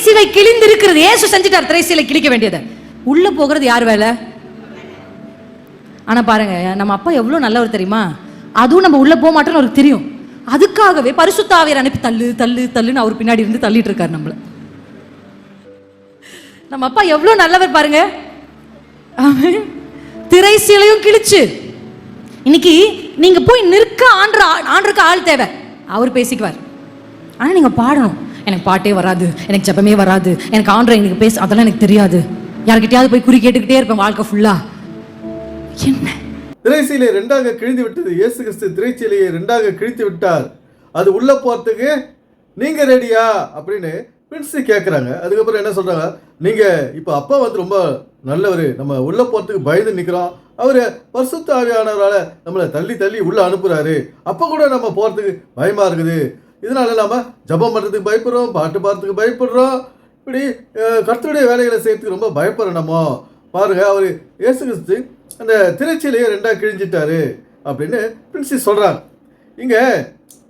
திரைசீலை கிழிந்து இருக்கிறது. இயேசு செஞ்சிட்டார் திரைசீலை கிழிக்க வேண்டியது. உள்ள போகிறது யார் வேலை? ஆனா பாருங்க, நம்ம அப்பா எவ்வளவு நல்லவர் தெரியுமா? அதுவும் நம்ம உள்ள போக மாட்டோம்னு அவருக்கு தெரியும். அதுக்காகவே பரிசுத்த ஆவியாரை அனுப்பி தள்ளு தள்ளு தள்ளுன்னு அவர் பின்னாடி இருந்து தள்ளிட்டு இருக்காரு நம்மள. நம்ம அப்பா எவ்வளவு நல்லவர் பாருங்க. திரைசீலையும் கிழிச்சு இன்னைக்கு நீங்க போய் நிற்க ஆண்டுக்கு ஆள் தேவை. அவர் பேசிக்குவார். ஆனா நீங்க பாடணும். எனக்கு பாட்டே வராது, எனக்கு ஜெபமே வராது, எனக்கு ஆண்டரை எனக்கு பேச அதெல்லாம் எனக்கு தெரியாது, யார்கிட்டயாவது போய் குறி கேட்டுக்கிட்டே இருப்பேன் வாழ்க்கை ஃபுல்லா. என்ன திரைச்சீலை ரெண்டாக கிழிந்து விட்டது. இயேசு கிறிஸ்து திரைச்சீலையை ரெண்டாக கிழித்து விட்டார். அது உள்ள போறதுக்கு நீங்க ரெடியா அப்படின்னு பிரின்ஸு கேட்குறாங்க. அதுக்கப்புறம் என்ன சொல்றாங்க, நீங்க இப்போ அப்பா வந்து ரொம்ப நல்லவர், நம்ம உள்ள போறதுக்கு பயந்து நிற்கிறோம், அவர் பரிசுத்த ஆவியானவரால் நம்மளை தள்ளி தள்ளி உள்ள அனுப்புறாரு, அப்போ கூட நம்ம போறதுக்கு பயமா இருக்குது, இதனால நம்ம ஜபம் பண்ணுறதுக்கு பயப்படுறோம், பாட்டு பாடுறதுக்கு பயப்படுறோம், இப்படி கர்த்தருடைய வேலைகளை செய்யறதுக்கு ரொம்ப பயப்படுறோம். நம்ம பாருங்க, அவர் இயேசு கிறிஸ்து அந்த திரைச்சீலையை ரெண்டாக கிழிஞ்சிட்டாரு அப்படின்னு பிரின்ஸு சொல்கிறாங்க. இங்கே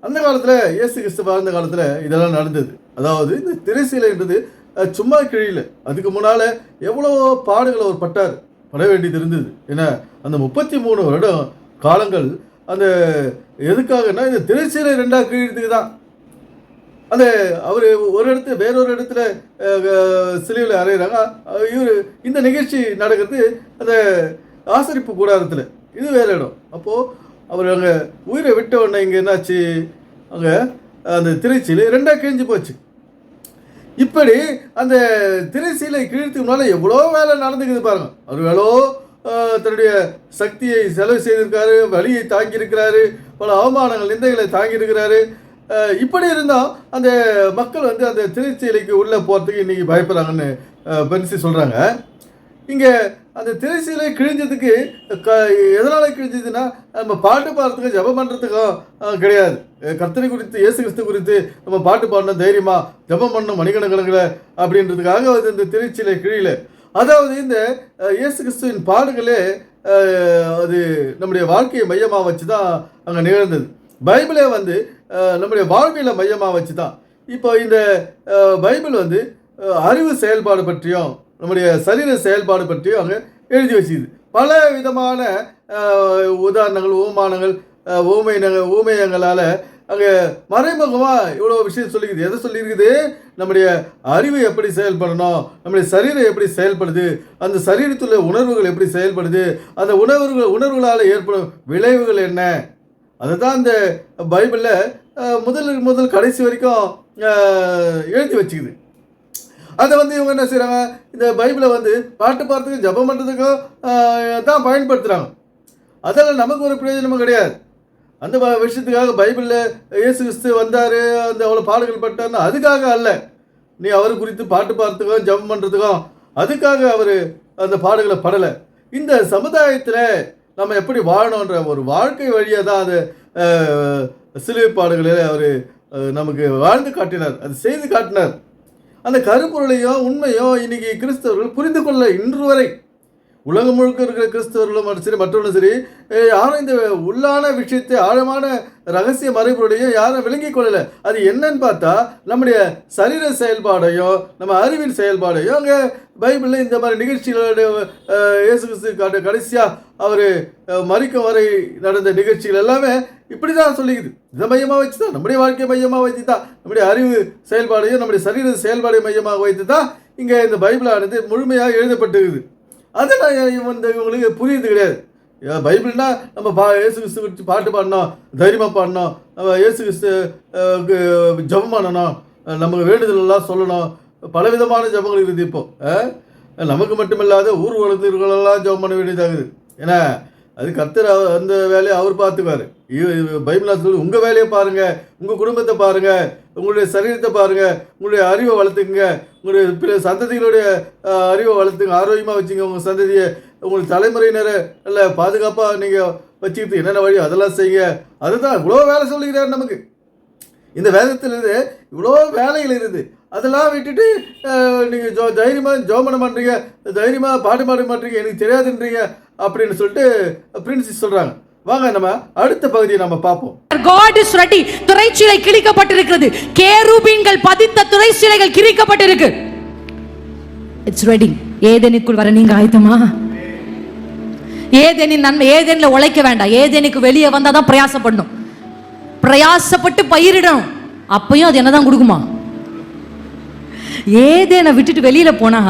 அந்த காலத்தில் இயேசு கிறிஸ்து வாழ்ந்த காலத்தில் இதெல்லாம் நடந்தது. அதாவது இந்த திரைச்சீலைன்றது சும்மா கிழியல, அதுக்கு முன்னால் எவ்வளோ பாடுகளை அவர் பட வேண்டியது இருந்தது. ஏன்னா அந்த 33 வருடம் காலங்கள் அந்த எதுக்காகனா இந்த திரைச்சீலை ரெண்டாக கிழிறதுக்கு தான். அந்த அவர் ஒரு இடத்துல வேறொரு இடத்துல சிலுவையில் அறையிறாங்க. இவர் இந்த நிகழ்ச்சி நடக்கிறது அந்த ஆசரிப்பு கூடாரத்தில், இது வேறு இடம். அப்போது அவர் அங்கே உயிரை விட்ட உடனே இங்கே என்னாச்சு, அங்கே அந்த திரைச்சீலை ரெண்டாக கிழிஞ்சு போச்சு. இப்படி அந்த திரைச்சீலை கிழித்துக்கு முன்னால் எவ்வளோ வேலை நடந்துக்குது பாருங்க. அவர் எவ்வளோ தன்னுடைய சக்தியை செலவு செய்திருக்காரு, வலியை தாங்கியிருக்கிறாரு, பல அவமானங்கள் நிந்தைகளை தாங்கியிருக்கிறாரு. இப்படி இருந்தால் அந்த மக்கள் வந்து அந்த திரைச்சீலைக்கு உள்ளே போகிறதுக்கு இன்றைக்கி பயப்படுறாங்கன்னு பென்சி சொல்கிறாங்க. இங்கே அந்த திரைச்சீலை கிழிஞ்சதுக்கு எதனால் கிழிஞ்சதுன்னா நம்ம பாட்டு பாடுறதுக்கும் ஜபம் பண்ணுறதுக்கும் கிடையாது. கர்த்தரை குறித்து இயேசு கிறிஸ்து குறித்து நம்ம பாட்டு பாடணும், தைரியமாக ஜபம் பண்ணணும் மணிக்கணக்கில் அப்படின்றதுக்காக அது இந்த திரைச்சீலை கிழியல. அதாவது இந்த இயேசு கிறிஸ்துவின் பாடுகளே அது நம்முடைய வாழ்க்கையை மையமாக வச்சு தான் அங்கே நிகழ்ந்தது. பைபிளே வந்து நம்முடைய வாழ்வியலை மையமாக வச்சு தான். இப்போ இந்த பைபிள் வந்து அறிவு செயல்பாடு பற்றியும் நம்முடைய சரீர செயல்பாடு பற்றியும் அங்கே எழுதி வச்சுக்குது. பல விதமான உதாரணங்கள், உவமானங்கள், ஊமையங்களால் அங்கே மறைமுகமாக இவ்வளோ விஷயம் சொல்லிக்குது. எதை சொல்லியிருக்குது, நம்முடைய அறிவு எப்படி செயல்படணும், நம்முடைய சரீரம் எப்படி செயல்படுது, அந்த சரீரத்தில் உணர்வுகள் எப்படி செயல்படுது, அந்த உணர்வுகளால் ஏற்படும் விளைவுகள் என்ன, அதை தான் இந்த பைபிளில் முதல் கடைசி வரைக்கும் எழுதி வச்சுக்குது. அதை வந்து இவங்க என்ன செய்கிறாங்க, இந்த பைபிளை வந்து பாட்டு பாடுறதுக்கும் ஜபம் பண்ணுறதுக்கும் தான் பயன்படுத்துகிறாங்க. அதெல்லாம் நமக்கு ஒரு பிரயோஜனமும் கிடையாது. அந்த விஷயத்துக்காக பைபிளில் இயேசு கிறிஸ்து வந்தார், அந்த அவ்வளோ பாடுகள் பட்டார்னா அதுக்காக அல்ல. நீ அவர் குறித்து பாட்டு பாடுறதுக்கும் ஜபம் பண்ணுறதுக்கும் அதுக்காக அவர் அந்த பாடுகளை படலை. இந்த சமுதாயத்தில் நம்ம எப்படி வாழணுன்ற ஒரு வாழ்க்கை வழியாக தான் அது சிலுவை பாடுகளில் அவர் நமக்கு வாழ்ந்து காட்டினார், அது செய்து காட்டினார். அந்த கருப்பொருளையும் உண்மையும் இன்னைக்கு கிறிஸ்தவர்கள் புரிந்து கொள்ள இன்று வரை உலகம் முழுக்க இருக்கிற கிறிஸ்தவர்களும் சரி மற்றவர்களும் சரி யாரும் இந்த உள்ளான விஷயத்தை ஆழமான ரகசிய மறைபொருளையும் யாரும் விளங்கி கொள்ளலை. அது என்னன்னு பார்த்தா நம்முடைய சரீர செயல்பாடையும் நம்ம அறிவின் செயல்பாடையும் அங்கே பைபிளில் இந்த மாதிரி நிகழ்ச்சிகளுடைய இயேசு கிறிஸ்து கடைசியாக அவர் மரிக்கும் வரை நடந்த நிகழ்ச்சிகள் எல்லாமே இப்படி தான் சொல்லிக்குது. இதை மையமாக வச்சு தான், நம்முடைய வாழ்க்கையை மையமாக வைத்து தான், நம்முடைய அறிவு செயல்பாடையும் நம்முடைய சரீர செயல்பாடையும் மையமாக வைத்து தான் இங்கே இந்த பைபிளானது முழுமையாக எழுதப்பட்டிருக்குது. அதெல்லாம் இவங்களுக்கு புரியுது கிடையாது. பைபிள்னா நம்ம இயேசு கிறிஸ்து குறித்து பாட்டு பாடணும், தைரியமாக பாடணும், நம்ம இயேசு கிறிஸ்து ஜபம் பண்ணணும், நமக்கு வேண்டுதலெல்லாம் சொல்லணும், பலவிதமான ஜபங்கள் இருக்குது. இப்போது நமக்கு மட்டுமில்லாத ஊர் உலகத்திற்கெல்லாம் ஜபம் பண்ண வேண்டியதாகுது. ஏன்னா அது கர்த்தர் அந்த வேலையை அவர் பார்த்துக்குவார். பைபிளாக சொல்லி உங்கள் வேலையை பாருங்கள், உங்கள் குடும்பத்தை பாருங்கள், உங்களுடைய சரீரத்தை பாருங்கள், உங்களுடைய அறிவை வளர்த்துக்குங்க, உங்களுடைய பிற சந்ததிகளுடைய அறிவை வளர்த்துங்க, ஆரோக்கியமாக வச்சுங்க, உங்கள் சந்ததியை உங்களுக்கு தலைமுறையினரை நல்ல பாதுகாப்பாக நீங்கள் வச்சுக்கிட்டு என்னென்ன வழி அதெல்லாம் செய்யுங்க. அதுதான் இவ்வளோ வேலை சொல்லிக்கிறார் நமக்கு. இந்த வேதத்திலிருந்து இவ்வளோ வேலைகள் இருக்குது. அதெல்லாம் விட்டுட்டு நீங்கள் தைரியமாக ஜோமனம் பண்ணுறீங்க, தைரியமாக பாட்டு பாட மாட்டீங்க, எனக்கு தெரியாதுன்றீங்க அப்படின்னு சொல்லிட்டு பிரின்சி சொல்கிறாங்க. வாங்க நம்ம அடுத்த பகுதியை நம்ம பார்ப்போம். God is ready. திரைச்சீலை கிழிக்கப்பட்டிருக்கிறது. கேருபீன்கள் பதித்த திரைச்சீலைகள் கிழிக்கப்பட்டிருக்கு. It's ready. ஏதேனுக்குள் வர நீங்க ஆயத்தமா? ஏதேனின் நன்மை, ஏதேனில் உழைக்க வேண்டாம். ஏதேனுக்கு வெளியே வந்தாதான் பிரயாசப்படணும். பிரயாசப்பட்டு பயிரிடணும். அப்பயும் அது என்னதான் கொடுக்குமா? ஏதேனை விட்டுட்டு வெளியில போனா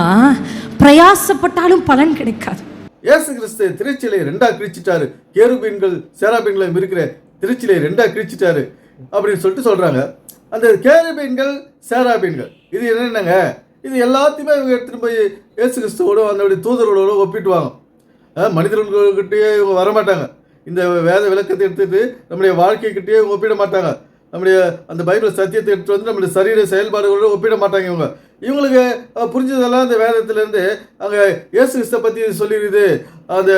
பிரயாசப்பட்டாலும் பலன் கிடைக்காது. இயேசு கிறிஸ்து திருச்சிலை ரெண்டா கிழிச்சிட்டாரு. கேருபீன்கள் சேராபீன்களை இருக்கிற திருச்சிலை ரெண்டா கிழிச்சிட்டாரு அப்படின்னு சொல்லிட்டு சொல்றாங்க. அந்த கேருபீன்கள் சேராபீன்கள் இது என்னென்னங்க? இது எல்லாத்தையுமே இவங்க எடுத்துட்டு போய் இயேசு கிறிஸ்துவோட அந்த தூதர்களோட ஒப்பிட்டுவாங்க. மனிதர்கள்கிட்டயே இவங்க வரமாட்டாங்க. இந்த வேத விளக்கத்தை எடுத்துட்டு நம்முடைய வாழ்க்கைக்கிட்டேயே இவங்க ஒப்பிட மாட்டாங்க. நம்முடைய அந்த பைபிள் சத்தியத்தை எடுத்து வந்து நம்முடைய சரீர செயல்பாடுகளோடு ஒப்பிட மாட்டாங்க. இவங்களுக்கு புரிஞ்சதெல்லாம் அந்த வேதத்திலேருந்து அங்கே இயேசு கிறிஸ்தை பற்றி சொல்லிடுது, அந்த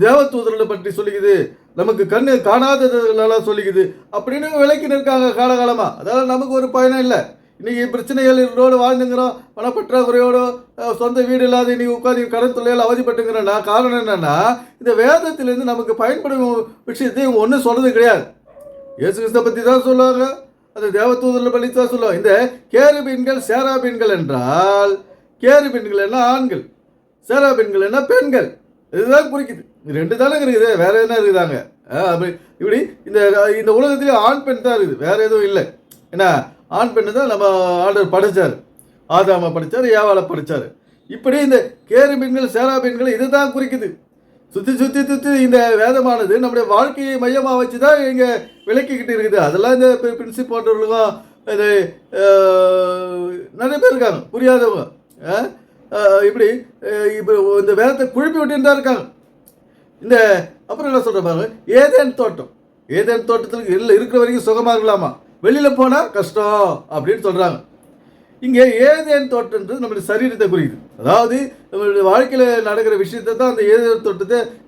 தேவதூதர்களை பற்றி சொல்லிக்குது, நமக்கு கண்ணு காணாததெல்லாம் சொல்லிக்குது அப்படின்னு விளக்கி நிற்காங்க காலகாலமாக. அதனால் நமக்கு ஒரு பயணம் இல்லை. இன்றைக்கி பிரச்சனைகளோடு வாழ்ந்துங்கிறோம், பணப்பற்றாக்குறையோடு, சொந்த வீடு இல்லாத இன்றைக்கி உட்காந்து கடன் தொல்லையால் அவதிப்பட்டுங்கிறேன்னா காரணம் என்னென்னா இந்த வேதத்திலேருந்து நமக்கு பயன்படும் விஷயத்தை இவங்க ஒன்றும் சொல்கிறது கிடையாது. இயேசு கிறிஸ்தை பற்றி தான் சொல்லுவாங்க, அந்த தேவதூதர்களை பற்றி தான் சொல்லுவாங்க. இந்த கேருபீன்கள் சேராபீன்கள் என்றால் கேருபீன்கள் என்ன ஆண்கள், சேராபீன்கள் என்ன பெண்கள், இதுதான் குறிக்குது. ரெண்டு தானே இருக்குது, வேற என்ன இருக்குதாங்க? அப்படி இப்படி இந்த உலகத்திலே ஆண் பெண் தான் இருக்குது, வேற எதுவும் இல்லை. ஏன்னா ஆண் பெண்ணு தான் நம்ம ஆண்டவர் படைச்சார். ஆதாமை படைச்சார், ஏவாளை படைச்சார். இப்படி இந்த கேருபீன்கள் சேராபீன்கள் இது தான் குறிக்குது. சுற்றி சுற்றி சுற்றி இந்த வேதமானது நம்முடைய வாழ்க்கையை மையமாக வச்சு தான் இங்கே விளக்கிக்கிட்டு இருக்குது. அதெல்லாம் இந்த பிரின்சிப் போன்றவர்களுக்கும் இது நிறைய பேர் இருக்காங்க புரியாதவங்க. இப்படி இப்போ இந்த வேதத்தை குழப்பி விட்டுன்னு தான் இருக்காங்க. இந்த அப்புறம் என்ன சொல்கிற பாருங்க, ஏதேன் தோட்டம், ஏதேன் தோட்டத்தில் இல்லை இருக்கிற வரைக்கும் சுகமாக இருக்கலாமா, வெளியில் போனால் கஷ்டம் அப்படின்னு சொல்கிறாங்க. இங்கே ஏதேன் தோட்டம்ன்றது நம்மளுடைய சரீரத்தை குறிக்குது. அதாவது நம்மளுடைய வாழ்க்கையில் நடக்கிற விஷயத்தை தான் அந்த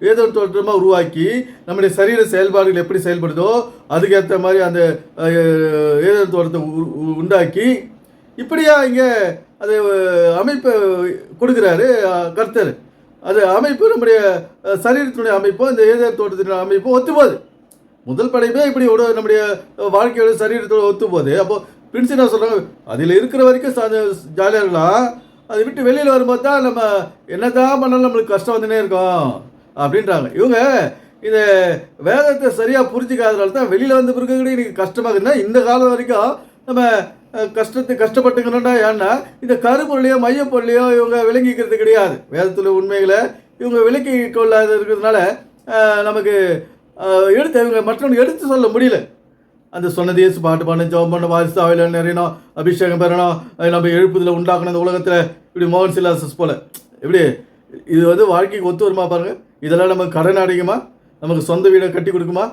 ஏதேன் தோட்டமாக உருவாக்கி நம்முடைய சரீர செயல்பாடுகள் எப்படி செயல்படுதோ அதுக்கேற்ற மாதிரி அந்த ஏதேன் தோட்டத்தை உண்டாக்கி இப்படியா இங்கே அது அமைப்பை கொடுக்குறாரு கர்த்தர். அது அமைப்பு நம்முடைய சரீரத்தினுடைய அமைப்போ இந்த ஏதேன் தோட்டத்தினுடைய அமைப்போ ஒத்து போகுது. முதல் படைப்பே இப்படி நம்முடைய வாழ்க்கையோட சரீரத்தோடு ஒத்து போகுது. அப்போது பிரின்ஸ் என்ன சொல்கிறாங்க, அதில் இருக்கிற வரைக்கும் ஜாலியாக இருக்கலாம், அதை விட்டு வெளியில் வரும்போது தான் நம்ம என்ன தான் பண்ணாலும் நம்மளுக்கு கஷ்டம் வந்துனே இருக்கும் அப்படின்றாங்க. இவங்க இந்த வேதத்தை சரியாக புரிஞ்சிக்காதனால தான் வெளியில் வந்த பிறகு கூட இன்றைக்கி கஷ்டமாகுதுன்னா இந்த காலம் வரைக்கும் நம்ம கஷ்டப்பட்டுக்கணும்னா. ஏன்னா இந்த கருப்பொருளையோ மையப்பொருளையோ இவங்க விளங்கிக்கிறது கிடையாது. வேதத்தில் உண்மைகளை இவங்க விளக்கி கொள்ளாத இருக்கிறதுனால நமக்கு இவங்க மற்றவங்க எடுத்து சொல்ல முடியல. அந்த சொன்னது இயேசு பாட்டு பாடணும், ஜெபம் பண்ண, வாரிசு ஆவியில் நிறையணும், அபிஷேகம் பெறணும், நம்ம எழுப்புதல உண்டாக்கணும் இந்த உலகத்தில், இப்படி மோகன் சிலாசஸ் போல் இப்படி இது வாழ்க்கைக்கு ஒத்து வருமா பாருங்கள். இதெல்லாம் நமக்கு கடன் அடைக்குமா, நமக்கு சொந்த வீடை கட்டி கொடுக்குமா,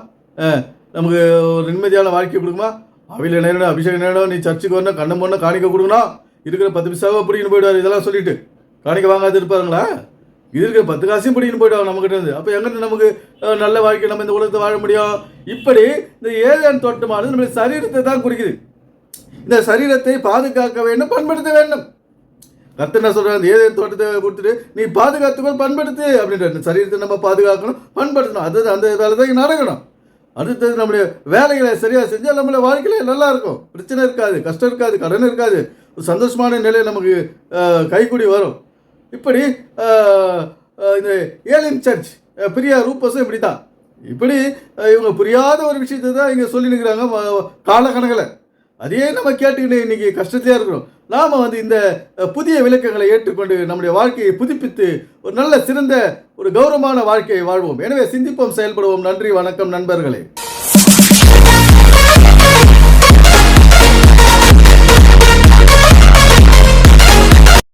நமக்கு ஒரு நிம்மதியான வாழ்க்கை கொடுக்குமா? ஆவியில் நேரணும், அபிஷேகம் நேரணும், நீ சர்ச்சுக்கு வரணும், கண்ணம் போடணும், காணிக்க கொடுக்கணும், இருக்கிற 10 பைசாவை பிடிக்கின்னு போயிடுவார். இதெல்லாம் சொல்லிட்டு காணிக்க வாங்காது இருப்பாருங்களா? இது இருக்கிற 10 காசையும் பிடிக்கின்னு போயிடுவாங்க நம்மகிட்ட இருந்து. அப்போ எங்கிட்ட நமக்கு நல்ல வாழ்க்கை நம்ம இந்த உலகத்தை வாழ முடியும்? இப்படி இந்த ஏதேன் தோட்டமானது நம்மளுடைய சரீரத்தை தான் குறிக்குது. இந்த சரீரத்தை பாதுகாக்க வேண்டும், பண்படுத்த வேண்டும். கர்த்தர் என்ன சொல்கிறார், அந்த ஏதேன் தோட்டத்தை கொடுத்துட்டு நீ பாதுகாத்துக்கொள், பண்படுத்து அப்படின்ற சரீரத்தை நம்ம பாதுகாக்கணும், பண்படுத்தணும். அது அந்த வேலை தான் நடக்கணும். அடுத்தது நம்முடைய வேலைகளை சரியாக செஞ்சால் நம்மளுடைய வாழ்க்கையில் நல்லா இருக்கும், பிரச்சனை இருக்காது, கஷ்டம் இருக்காது, கடன் இருக்காது, ஒரு சந்தோஷமான நிலை நமக்கு கைக்கூடி வரும். இப்படி இந்த ஏலியன் சர்ச் பிரியா ரூபஸும் இப்படி தான். இப்படி இவங்க புரியாத ஒரு விஷயத்தை தான் இங்கே சொல்லி நிற்கிறாங்க காலக்கணக்கில். அதையே நம்ம கேட்டுக்கிட்டு இன்றைக்கி கஷ்டத்தையாக இருக்கிறோம். நாம் இந்த புதிய விளக்கங்களை ஏற்றுக்கொண்டு நம்முடைய வாழ்க்கையை புதுப்பித்து ஒரு நல்ல சிறந்த ஒரு கௌரவமான வாழ்க்கையை வாழ்வோம். எனவே சிந்திப்போம், செயல்படுவோம். நன்றி, வணக்கம் நண்பர்களே.